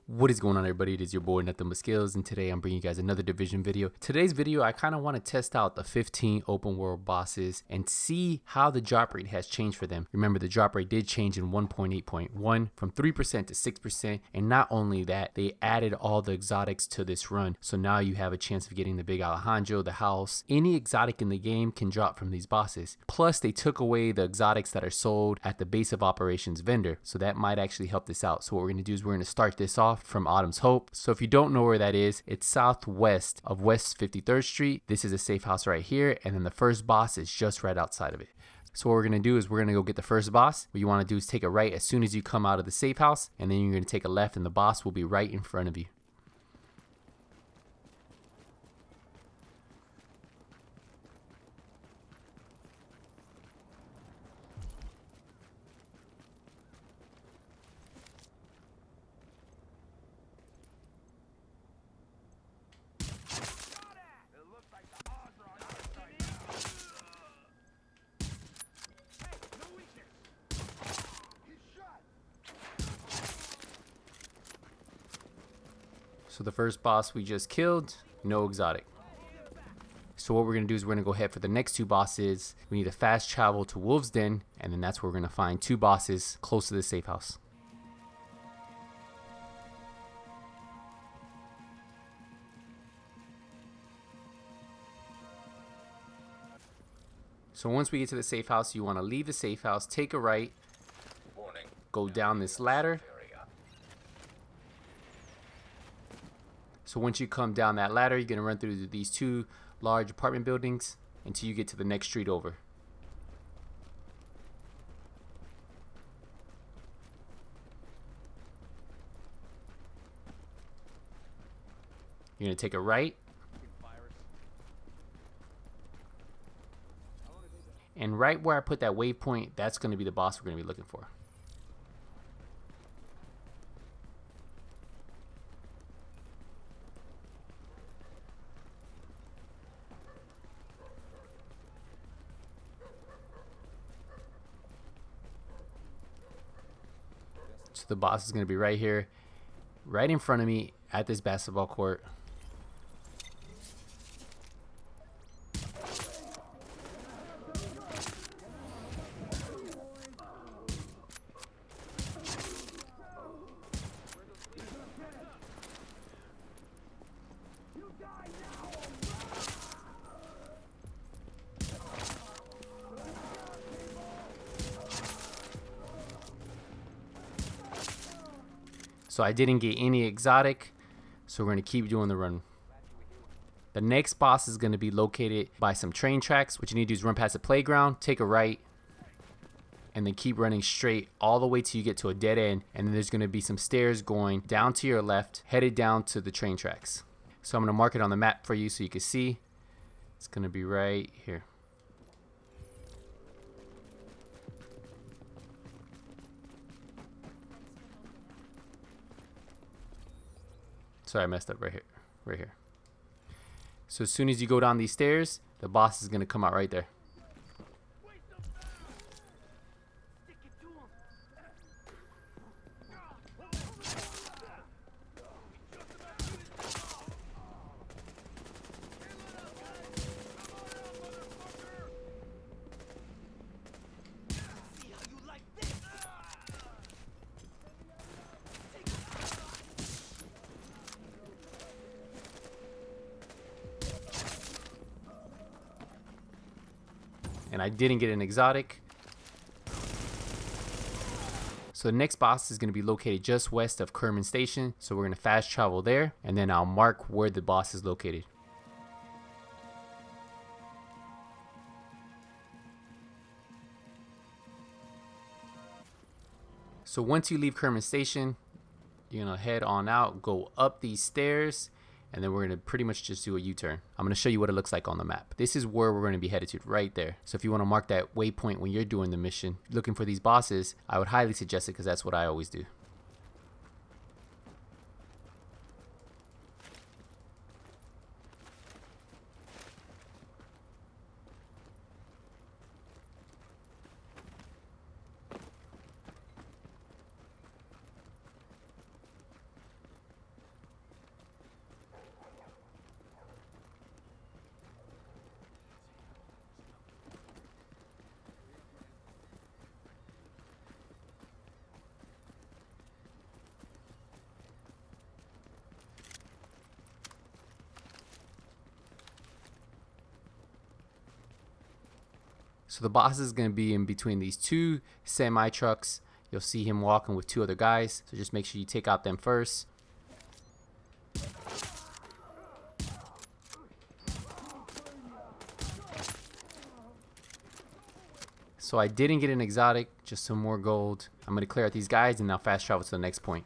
What is going on, everybody? It is your boy Nothing But Skills, and today I'm bringing you guys another Division video. Today's video, I kind of want to test out the 15 open world bosses and see how the drop rate has changed for them. Remember, the drop rate did change in 1.8.1 from 3% to 6%, and not only that, they added all the exotics to this run. So now you have a chance of getting the big Alejandro, the house. Any exotic in the game can drop from these bosses. Plus, they took away the exotics that are sold at the base of operations vendor, so that might actually help this out. So what we're going to do is we're going to start this off from Autumn's Hope. So if you don't know where that is, it's southwest of West 53rd Street. This is a safe house right here, and then the first boss is just right outside of it. So what we're going to do is we're going to go get the first boss. What you want to do is take a right as soon as you come out of the safe house, and then you're going to take a left, and the boss will be right in front of you. So the first boss we just killed, no exotic. So what we're going to do is we're going to go ahead for the next two bosses. We need to fast travel to Wolf's Den, and then that's where we're going to find two bosses close to the safe house. So once we get to the safe house, you want to leave the safe house, take a right, go down this ladder. So once you come down that ladder, you're going to run through these two large apartment buildings until you get to the next street over. You're going to take a right. And right where I put that waypoint, that's going to be the boss we're going to be looking for. So the boss is going to be right here, right in front of me at this basketball court. So I didn't get any exotic, so we're going to keep doing the run. The next boss is going to be located by some train tracks. What you need to do is run past the playground, take a right, and then keep running straight all the way till you get to a dead end. And then there's going to be some stairs going down to your left, headed down to the train tracks. So I'm going to mark it on the map for you so you can see. It's going to be right here. Sorry, I messed up right here. So as soon as you go down these stairs, the boss is going to come out right there. And I didn't get an exotic. So the next boss is going to be located just west of Kerman Station. So we're going to fast travel there, and then I'll mark where the boss is located. So once you leave Kerman Station, you're going to head on out, go up these stairs, and then we're going to pretty much just do a U-turn. I'm going to show you what it looks like on the map. This is where we're going to be headed to, right there. So if you want to mark that waypoint when you're doing the mission, looking for these bosses, I would highly suggest it because that's what I always do. So the boss is going to be in between these two semi trucks. You'll see him walking with two other guys. So just make sure you take out them first. So I didn't get an exotic, just some more gold. I'm going to clear out these guys and now fast travel to the next point.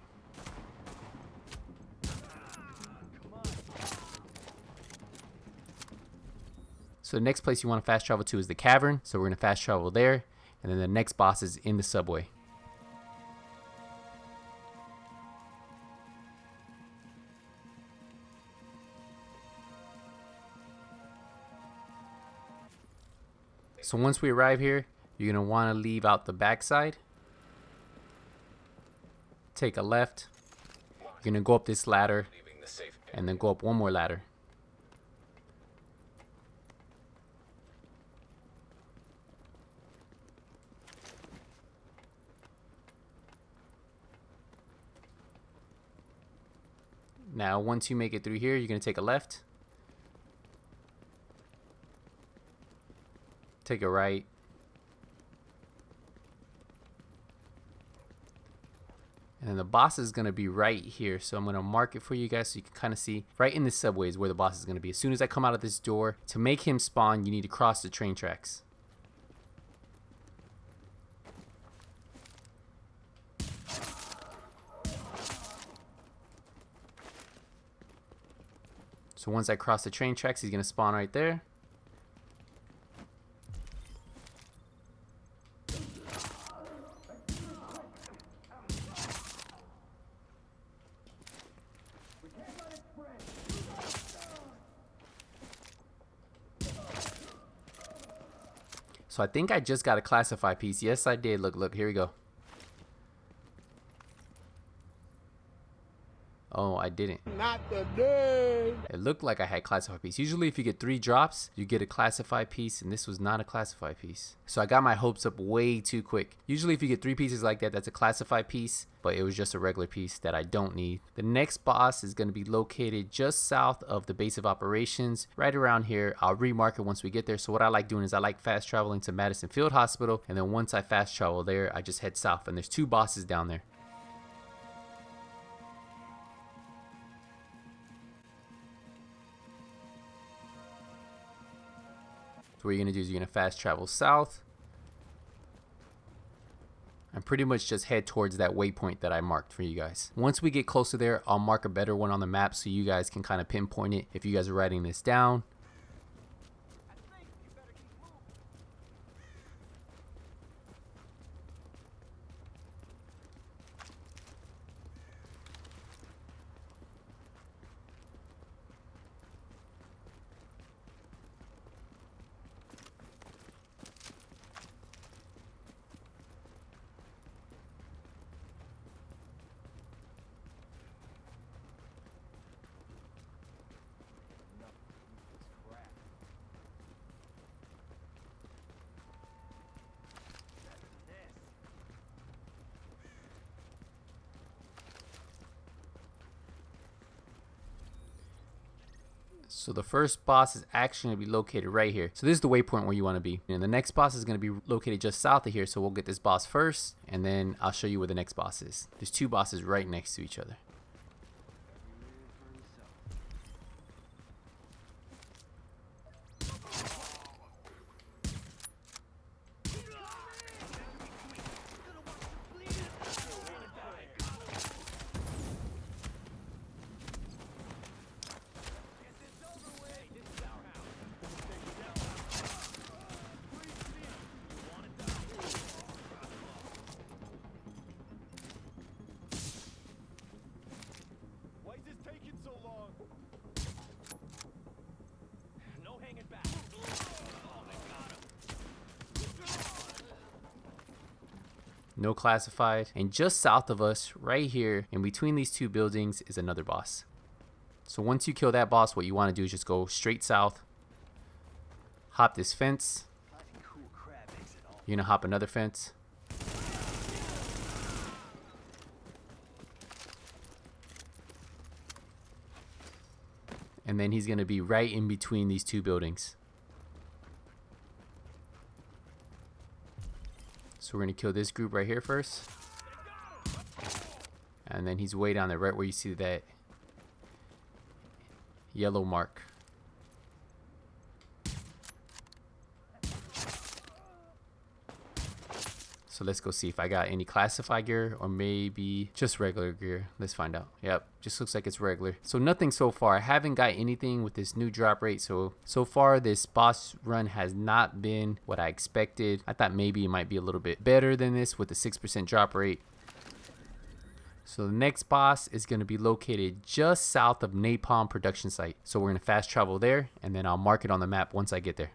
So the next place you want to fast travel to is the cavern. So we're going to fast travel there. And then the next boss is in the subway. So once we arrive here, you're going to want to leave out the backside. Take a left. You're going to go up this ladder and then go up one more ladder. Now, once you make it through here, you're going to take a left. Take a right. And then the boss is going to be right here. So I'm going to mark it for you guys so you can kind of see. Right in the subway is where the boss is going to be. As soon as I come out of this door, to make him spawn, you need to cross the train tracks. So once I cross the train tracks, he's going to spawn right there. So I think I just got a classify piece. Yes, I did. Look, here we go. Oh, I didn't. Not today. It looked like I had classified piece. Usually if you get 3 drops, you get a classified piece, and this was not a classified piece. So I got my hopes up way too quick. Usually if you get 3 pieces like that, that's a classified piece, but it was just a regular piece that I don't need. The next boss is going to be located just south of the base of operations, right around here. I'll remark it once we get there. So what I like doing is I like fast traveling to Madison Field Hospital, and then once I fast travel there, I just head south, and there's 2 bosses down there. So what you're going to do is you're going to fast travel south and pretty much just head towards that waypoint that I marked for you guys. Once we get closer there, I'll mark a better one on the map so you guys can kind of pinpoint it if you guys are writing this down. So the first boss is actually going to be located right here. So this is the waypoint where you want to be. And the next boss is going to be located just south of here. So we'll get this boss first, and then I'll show you where the next boss is. There's 2 bosses right next to each other. No classified. And just south of us, right here, in between these 2 buildings, is another boss. So once you kill that boss, what you want to do is just go straight south, hop this fence. You're going to hop another fence. And then he's going to be right in between these 2 buildings. So we're gonna kill this group right here first. And then he's way down there, right where you see that yellow mark. So let's go see if I got any classified gear or maybe just regular gear. Let's find out. Yep, just looks like it's regular. So nothing so far. I haven't got anything with this new drop rate. So far this boss run has not been what I expected. I thought maybe it might be a little bit better than this with the 6% drop rate. So the next boss is going to be located just south of Napalm production site. So we're going to fast travel there and then I'll mark it on the map once I get there.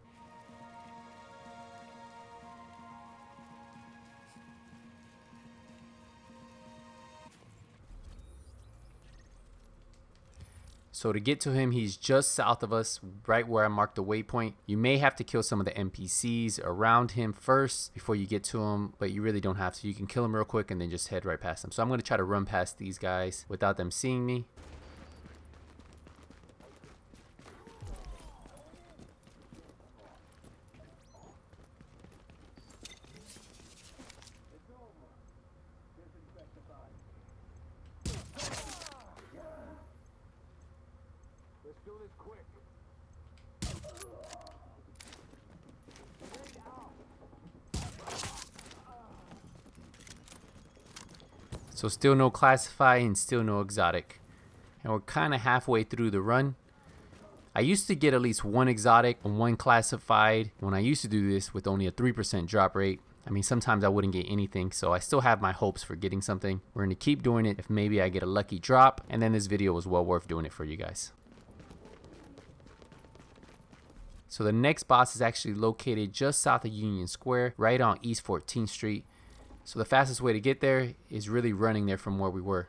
So to get to him, he's just south of us, right where I marked the waypoint. You may have to kill some of the NPCs around him first before you get to him, but you really don't have to. You can kill him real quick and then just head right past him. So I'm going to try to run past these guys without them seeing me. Let's do this quick. So still no classify and still no exotic. And we're kind of halfway through the run. I used to get at least one exotic and one classified when I used to do this with only a 3% drop rate. I mean, sometimes I wouldn't get anything, so I still have my hopes for getting something. We're going to keep doing it if maybe I get a lucky drop, and then this video was well worth doing it for you guys. So the next boss is actually located just south of Union Square, right on East 14th Street. So the fastest way to get there is really running there from where we were.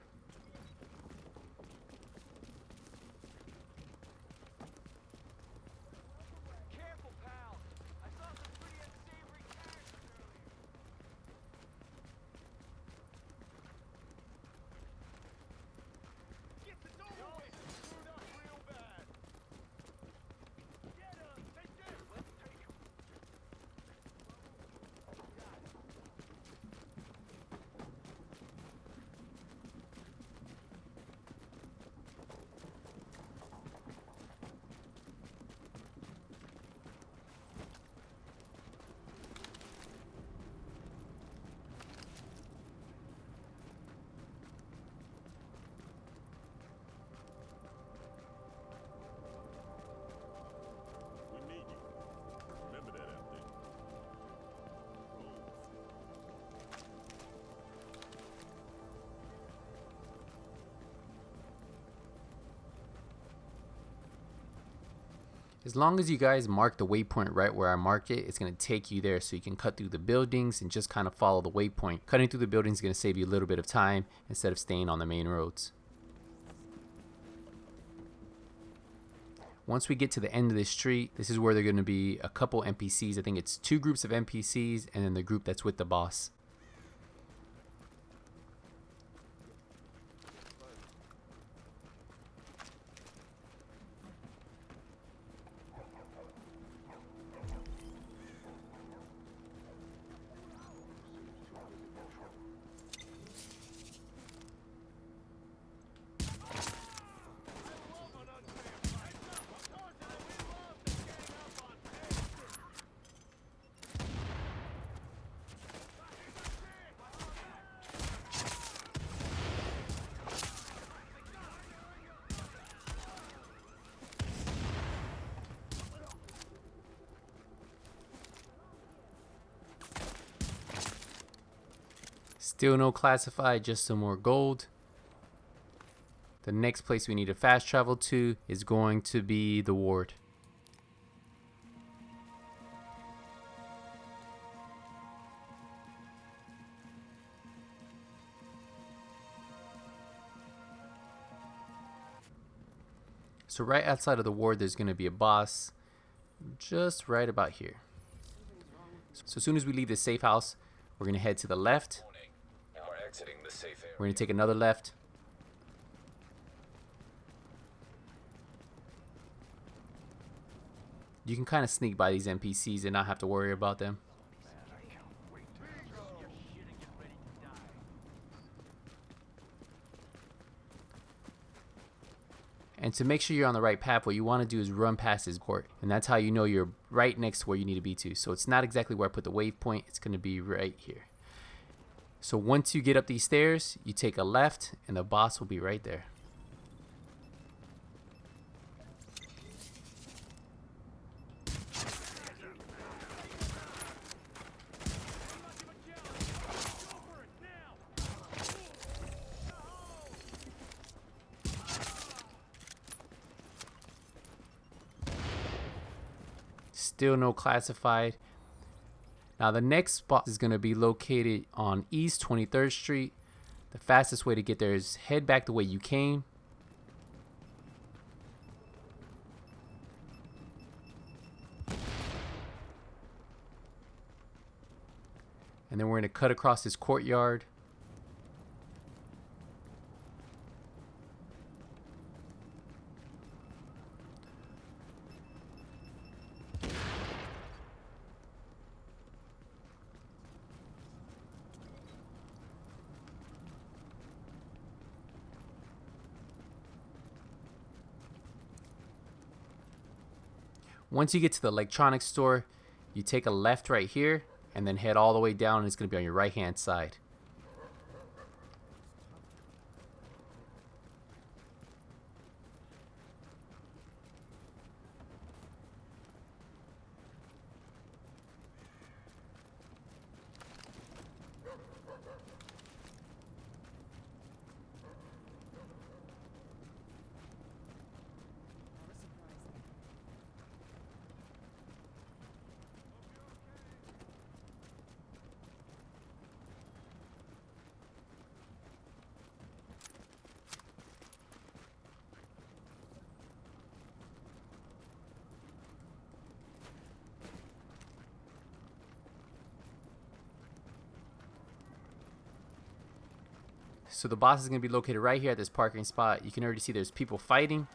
Careful, pal. I saw some pretty unsavory characters earlier. Get the door away. Screwed up real bad. Get him. Take this. Let's take him. We need you. Remember that out there. As long as you guys mark the waypoint right where I marked it, it's going to take you there so you can cut through the buildings and just kind of follow the waypoint. Cutting through the buildings is going to save you a little bit of time instead of staying on the main roads. Once we get to the end of this street, this is where there are going to be a couple NPCs. I think it's 2 groups of NPCs and then the group that's with the boss. Still no classified, just some more gold. The next place we need to fast travel to is going to be the ward. So right outside of the ward, there's going to be a boss just right about here. So as soon as we leave the safe house, we're going to head to the left. Now we're exiting the safe area. We're going to take another left. You can kind of sneak by these NPCs and not have to worry about them. And to make sure you're on the right path, what you want to do is run past his court. And that's how you know you're right next to where you need to be to. So it's not exactly where I put the waypoint. It's going to be right here. So once you get up these stairs, you take a left and the boss will be right there. Still no classified. Now the next spot is going to be located on East 23rd Street. The fastest way to get there is head back the way you came. And then we're going to cut across this courtyard. Once you get to the electronics store, you take a left right here and then head all the way down, and it's going to be on your right hand side. So the boss is going to be located right here at this parking spot. You can already see there's people fighting.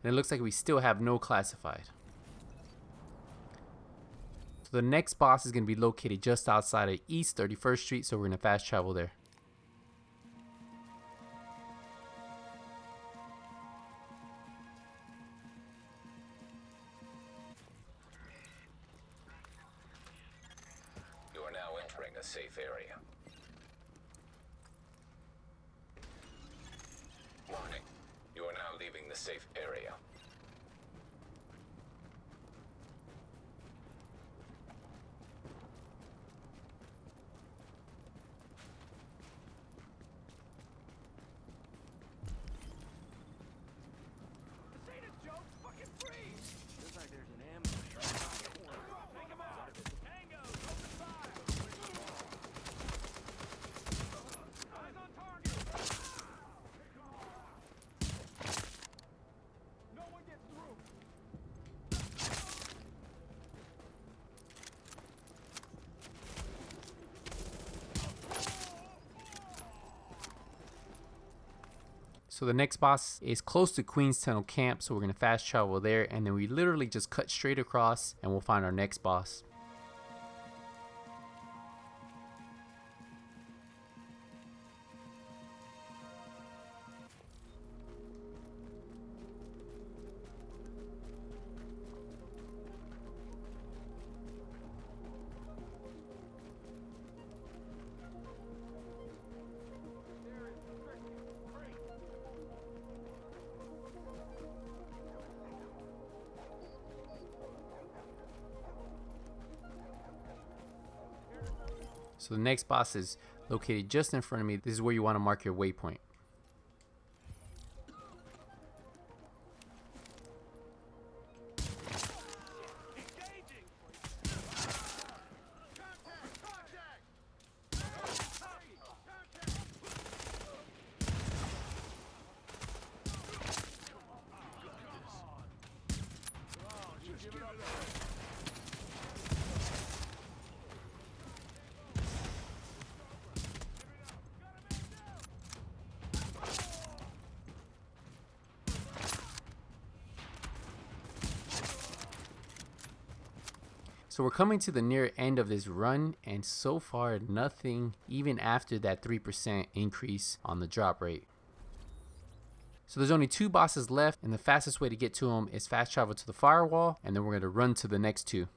And it looks like we still have no classified. So the next boss is going to be located just outside of East 31st Street, so we're going to fast travel there. You are now entering a safe area. Warning. You are now leaving the safe area. This ain't a joke. Fucking freeze. Looks like there's an ambush right around the corner. Take him out. Tango, open fire. Eyes on target. No one gets through. So the next boss is close to Queens Tunnel Camp, so we're going to fast travel there, and then we literally just cut straight across and we'll find our next boss. So the next boss is located just in front of me. This is where you want to mark your waypoint. Engaging. So we're coming to the near end of this run, and so far nothing, even after that 3% increase on the drop rate. So there's only 2 bosses left, and the fastest way to get to them is fast travel to the firewall, and then we're going to run to the next 2.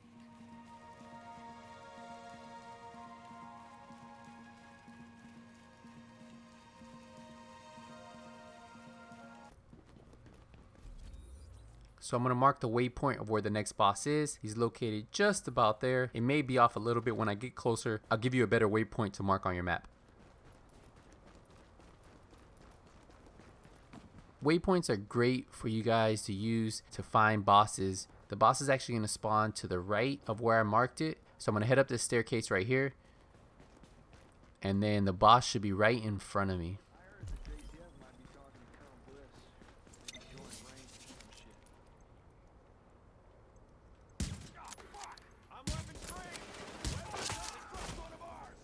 So I'm going to mark the waypoint of where the next boss is. He's located just about there. It may be off a little bit. When I get closer, I'll give you a better waypoint to mark on your map. Waypoints are great for you guys to use to find bosses. The boss is actually going to spawn to the right of where I marked it. So I'm going to head up this staircase right here. And then the boss should be right in front of me. I heard the JTF might be talking to Colonel Bliss. Maybe join Rangers and shit. Ah, fuck! I'm weapon free! Weapons up! Trust one of ours!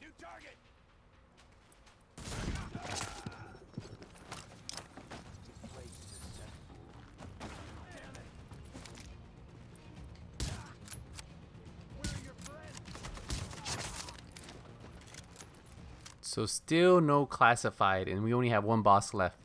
New target! So still no classified, and we only have 1 boss left.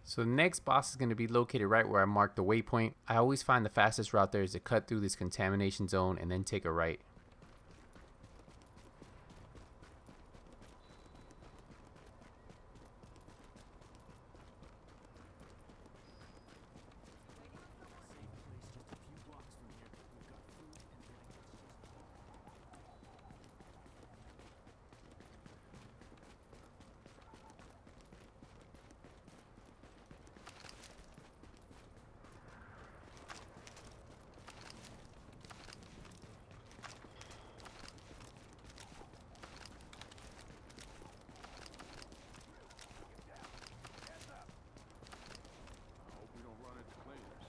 So the next boss is going to be located right where I marked the waypoint. I always find the fastest route there is to cut through this contamination zone and then take a right. I hope we don't run into cleaners.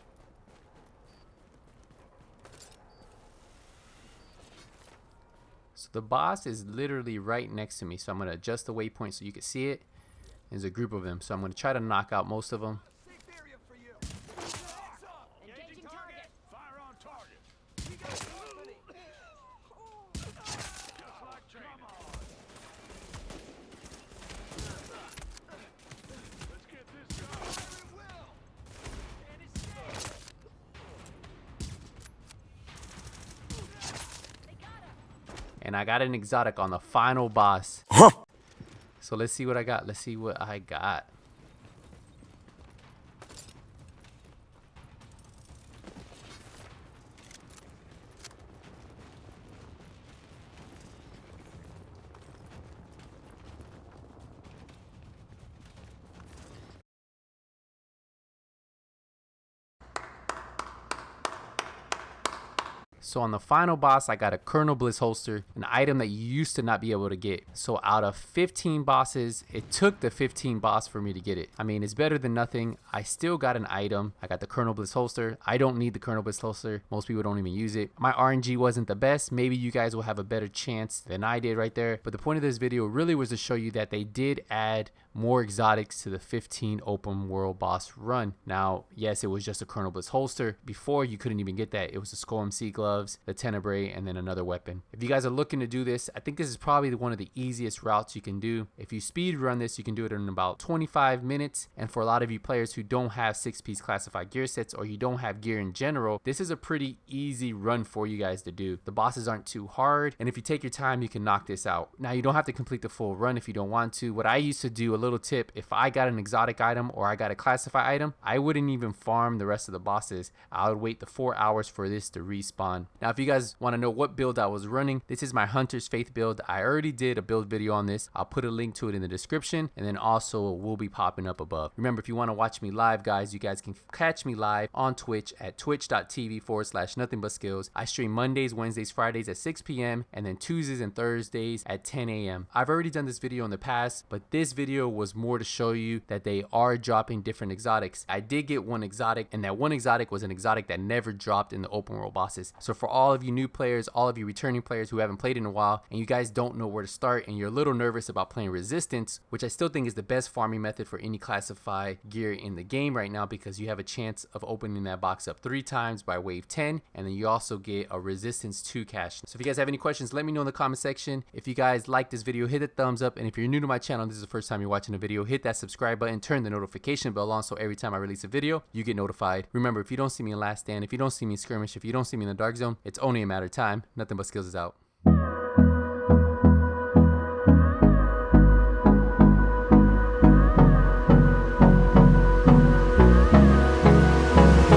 So the boss is literally right next to me. So I'm going to adjust the waypoint so you can see it. There's a group of them. So I'm going to try to knock out most of them. Safe area for you. Hands up! Engaging target! Fire on target! We got company! Just like training. Come on! Let's get this going. Fire at will! And it's safe! And I got an exotic on the final boss. So let's see what I got. Let's see what I got. So on the final boss, I got a Colonel Bliss holster, an item that you used to not be able to get. So out of 15 bosses, it took the 15 boss for me to get it. I mean, it's better than nothing. I still got an item. I got the Colonel Bliss holster. I don't need the Colonel Bliss holster. Most people don't even use it. My RNG wasn't the best. Maybe you guys will have a better chance than I did right there. But the point of this video really was to show you that they did add more exotics to the 15 open world boss run. Now, yes, it was just a Colonel Bliss holster. Before, you couldn't even get that. It was the Skull MC gloves, the Tenebrae, and then another weapon. If you guys are looking to do this, I think this is probably one of the easiest routes you can do. If you speed run this, you can do it in about 25 minutes. And for a lot of you players who don't have 6-piece classified gear sets, or you don't have gear in general, this is a pretty easy run for you guys to do. The bosses aren't too hard, and if you take your time, you can knock this out. Now, you don't have to complete the full run if you don't want to. What I used to do, a little tip, if I got an exotic item or I got a classified item, I wouldn't even farm the rest of the bosses. I would wait the 4 hours for this to respawn. Now, if you guys want to know what build I was running, this is my Hunter's Faith build. I already did a build video on this. I'll put a link to it in the description, and then also it will be popping up above. Remember, if you want to watch me live, guys, you guys can catch me live on Twitch at twitch.tv/nothingbutskills. I stream Mondays, Wednesdays, Fridays at 6 p.m. and then Tuesdays and Thursdays at 10 a.m. I've already done this video in the past, but this video was more to show you that they are dropping different exotics. I did get one exotic, and that one exotic was an exotic that never dropped in the open world bosses. So for all of you new players, all of you returning players who haven't played in a while, and you guys don't know where to start, and you're a little nervous about playing Resistance, which I still think is the best farming method for any classified gear in the game right now, because you have a chance of opening that box up 3 times by wave 10, and then you also get a Resistance 2 cache. So if you guys have any questions, let me know in the comment section. If you guys like this video, hit the thumbs up, and if you're new to my channel, this is the first time you're watching a video, hit that subscribe button, turn the notification bell on, so every time I release a video, you get notified. Remember, if you don't see me in Last Stand, if you don't see me in Skirmish, if you don't see me in the Dark Zone, it's only a matter of time. Nothing but Skills is out.